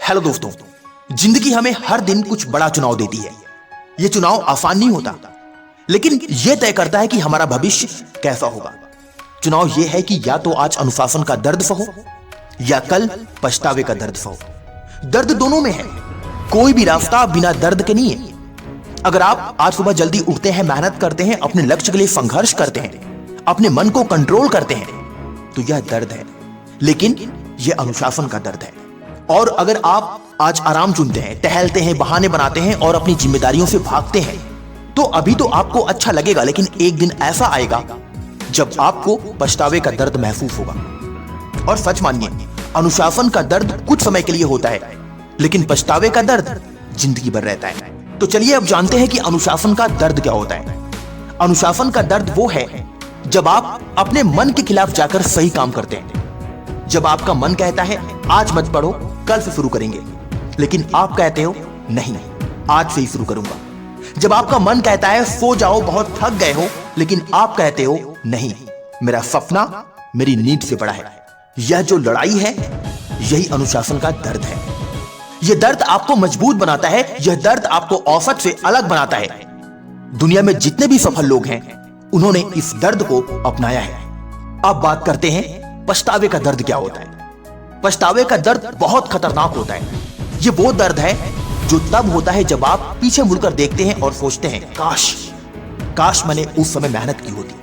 Hello दोस्तों, जिंदगी हमें हर दिन कुछ बड़ा चुनाव देती है। यह चुनाव आसान नहीं होता, लेकिन यह तय करता है कि हमारा भविष्य कैसा होगा। चुनाव यह है कि या तो आज अनुशासन का दर्द सहो या कल पछतावे का दर्द सहो। दर्द दोनों में है, कोई भी रास्ता बिना दर्द के नहीं है। अगर आप आज सुबह जल्दी उठते हैं, मेहनत करते हैं, अपने लक्ष्य के लिए संघर्ष करते हैं, अपने मन को कंट्रोल करते हैं, तो यह दर्द है, लेकिन यह अनुशासन का दर्द है। और अगर आप आज आराम चुनते हैं, टहलते हैं, बहाने बनाते हैं और अपनी जिम्मेदारियों से भागते हैं, तो अभी तो आपको अच्छा लगेगा, लेकिन एक दिन ऐसा आएगा जब आपको पछतावे का दर्द महसूस होगा। और सच मानिए, अनुशासन का दर्द कुछ समय के लिए होता है, लेकिन पछतावे का दर्द जिंदगी भर रहता है। तो चलिए अब जानते हैं कि अनुशासन का दर्द क्या होता है। अनुशासन का दर्द वो है जब आप अपने मन के खिलाफ जाकर सही काम करते हैं। जब आपका मन कहता है आज मत पढ़ो, कल से शुरू करेंगे, लेकिन आप कहते हो नहीं, आज से ही शुरू करूंगा। जब आपका मन कहता है सो जाओ, बहुत थक गए हो, लेकिन आप कहते हो नहीं, मेरा सपना मेरी नींद से बड़ा है। यह जो लड़ाई है, यही अनुशासन का दर्द है। यह दर्द आपको मजबूत बनाता है, यह दर्द आपको औसत से अलग बनाता है। दुनिया में जितने भी सफल लोग हैं, उन्होंने इस दर्द को अपनाया है। अब बात करते हैं पछतावे का दर्द क्या होता है। पछतावे का दर्द बहुत खतरनाक होता है। यह वो दर्द है जो तब होता है जब आप पीछे मुड़कर देखते हैं और सोचते हैं काश मैंने उस समय मेहनत की होती,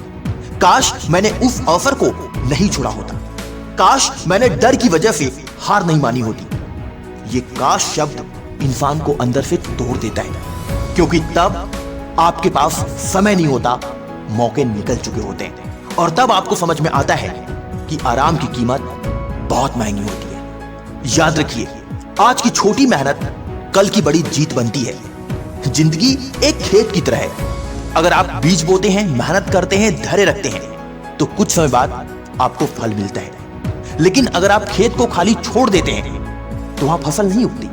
काश मैंने उस अवसर को नहीं छोड़ा होता, काश मैंने डर की वजह से हार नहीं मानी होती। ये काश शब्द इंसान को अंदर से तोड़ देता है, क्योंकि तब आपके पास समय नहीं होता, मौके निकल चुके होते हैं। और तब आपको समझ में आता है कि आराम की कीमत बहुत महंगी होती है। याद रखिए, आज की छोटी मेहनत कल की बड़ी जीत बनती है। जिंदगी एक खेत की तरह है। अगर आप बीज बोते हैं, मेहनत करते हैं, धैर्य रखते हैं, तो कुछ समय बाद आपको फल मिलता है। लेकिन अगर आप खेत को खाली छोड़ देते हैं, तो वहां फसल नहीं उगती,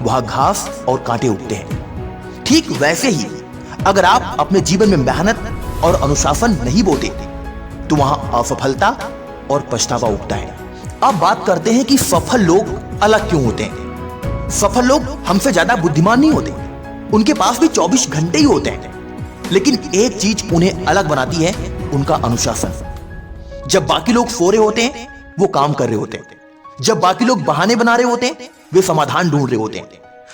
वहां घास और कांटे उगते हैं। ठीक वैसे ही अगर आप अपने जीवन में मेहनत और अनुशासन नहीं बोते, तो वहां असफलता और पछतावा उगता है। अब बात करते हैं कि सफल लोग अलग क्यों होते हैं। सफल लोग हमसे ज्यादा बुद्धिमान नहीं होते, उनके पास भी 24 घंटे ही होते हैं, लेकिन एक चीज उन्हें अलग बनाती है, उनका अनुशासन। जब बाकी लोग सो रहे होते हैं, वो काम कर रहे होते हैं। जब बाकी लोग बहाने बना रहे होते हैं, वे समाधान ढूंढ रहे होते हैं।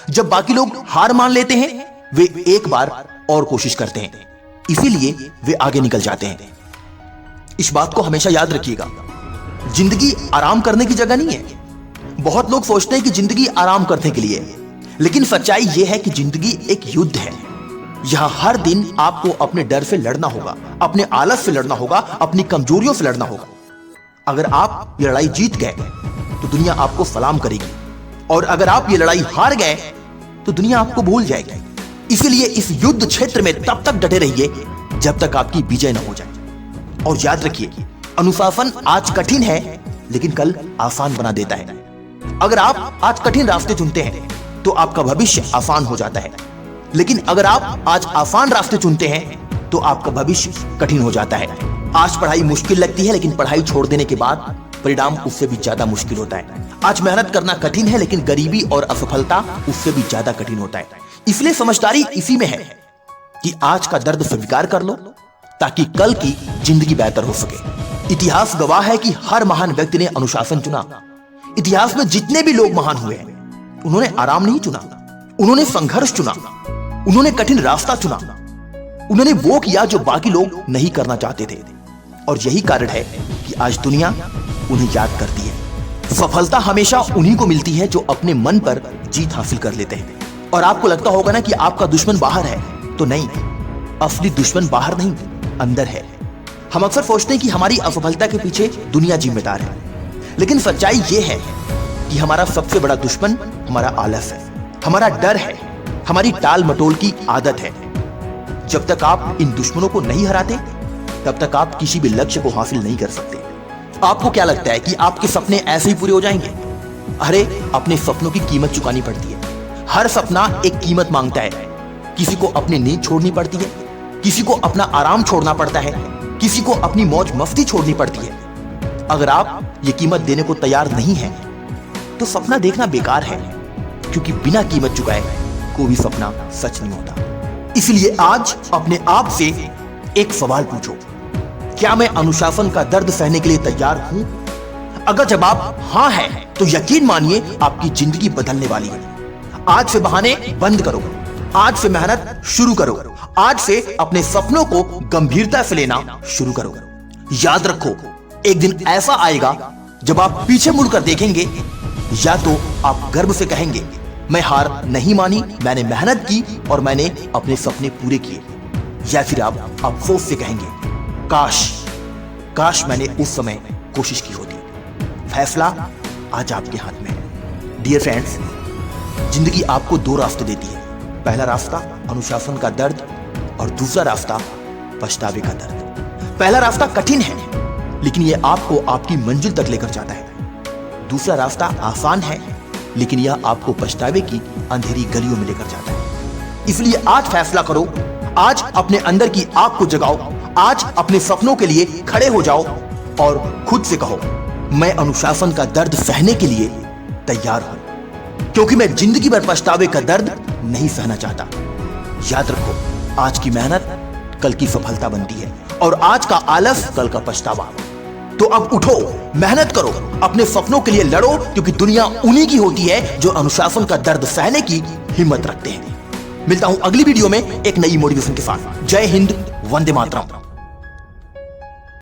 जब बाकी लोग हार मान लेते हैं, वे एक बार और कोशिश करते हैं, इसीलिए वे आगे निकल जाते हैं। इस बात को हमेशा याद रखिएगा, जिंदगी आराम करने की जगह नहीं है। बहुत लोग सोचते हैं कि जिंदगी आराम करने के लिए है, लेकिन सच्चाई यह है कि जिंदगी एक युद्ध है। यहां हर दिन आपको अपने डर से लड़ना होगा, अपने आलस से लड़ना होगा, अपनी कमजोरियों से लड़ना होगा। अगर आप ये लड़ाई जीत गए, तो दुनिया आपको सलाम करेगी, और अगर आप ये लड़ाई हार गए, तो दुनिया आपको भूल जाएगी। इसलिए इस युद्ध क्षेत्र में तब तक डटे रहिए जब तक आपकी विजय न हो जाए। और याद रखिए, अनुशासन आज कठिन है, लेकिन कल आसान बना देता है। अगर आप आज कठिन रास्ते चुनते हैं, तो आपका भविष्य आसान हो जाता है, लेकिन अगर आप आज आसान रास्ते चुनते हैं, तो आपका भविष्य कठिन हो जाता है। आज पढ़ाई मुश्किल लगती है, लेकिन पढ़ाई छोड़ देने के बाद परिणाम उससे भी ज्यादा मुश्किल होता है। आज मेहनत करना कठिन है, लेकिन गरीबी और असफलता उससे भी ज्यादा कठिन होता है। इसलिए समझदारी इसी में है कि आज का दर्द स्वीकार कर लो, ताकि कल की जिंदगी बेहतर हो सके। इतिहास गवाह है कि हर महान व्यक्ति ने अनुशासन चुना। इतिहास में जितने भी लोग महान हुए हैं, उन्होंने आराम नहीं चुना, उन्होंने संघर्ष चुना, उन्होंने कठिन रास्ता चुना, उन्होंने वो किया जो बाकी लोग नहीं करना चाहते थे। और यही कारण है कि आज दुनिया उन्हें याद करती है। सफलता हमेशा उन्हीं को मिलती है जो अपने मन पर जीत हासिल कर लेते हैं। और आपको लगता होगा ना कि आपका दुश्मन बाहर है, तो नहीं, असली दुश्मन बाहर नहीं, अंदर है। हम अक्सर सोचते हैं कि हमारी असफलता के पीछे दुनिया जिम्मेदार है, लेकिन सच्चाई यह है कि हमारा सबसे बड़ा दुश्मन हमारा आलस है, हमारा डर है, हमारी टाल मटोल की आदत है। जब तक आप इन दुश्मनों को नहीं हराते, तब तक आप किसी भी लक्ष्य को हासिल नहीं कर सकते। आपको क्या लगता है कि आपके सपने ऐसे ही पूरे हो जाएंगे? अरे, अपने सपनों की कीमत चुकानी पड़ती है। हर सपना एक कीमत मांगता है। किसी को अपनी नींद छोड़नी पड़ती है, किसी को अपना आराम छोड़ना पड़ता है, किसी को अपनी मौज मस्ती छोड़नी पड़ती है। अगर आप ये कीमत देने को तैयार नहीं हैं, तो सपना देखना बेकार है। क्योंकि बिना कीमत चुकाए कोई भी सपना सच नहीं होता। इसलिए आज अपने आप से एक सवाल पूछो, क्या मैं अनुशासन का दर्द सहने के लिए तैयार हूं? अगर जवाब हां है तो यकीन मानिए आपकी जिंदगी बदलने वाली है। आज से बहाने बंद करो, आज से मेहनत शुरू करो, आज से अपने सपनों को गंभीरता से लेना शुरू करो। याद रखो, एक दिन ऐसा आएगा जब आप पीछे मुड़कर देखेंगे, या तो आप गर्व से कहेंगे मैं हार नहीं मानी, मैंने मेहनत की और मैंने अपने सपने पूरे किए, या फिर आप अफसोस से कहेंगे काश मैंने उस समय कोशिश की होती। फैसला आज आपके हाथ में है। डियर फ्रेंड्स, जिंदगी आपको दो रास्ते देती है। पहला रास्ता अनुशासन का दर्द और दूसरा रास्ता पछतावे का दर्द। पहला रास्ता कठिन है लेकिन यह आपको आपकी मंजिल तक लेकर जाता है। दूसरा रास्ता आसान है लेकिन यह आपको पछतावे की अंधेरी गलियों में लेकर जाता है। इसलिए आज फैसला करो, आज अपने अंदर की आग को जगाओ, आज अपने सपनों के लिए खड़े हो जाओ और खुद से कहो मैं अनुशासन का दर्द सहने के लिए तैयार हूं, क्योंकि मैं जिंदगी भर पछतावे का दर्द नहीं सहना चाहता। याद रखो, आज की मेहनत कल की सफलता बनती है और आज का आलस कल का पछतावा। तो अब उठो, मेहनत करो, अपने सपनों के लिए लड़ो, क्योंकि दुनिया उन्हीं की होती है जो अनुशासन का दर्द सहने की हिम्मत रखते हैं। मिलता हूं अगली वीडियो में एक नई मोटिवेशन के साथ। जय हिंद, वंदे मातरम।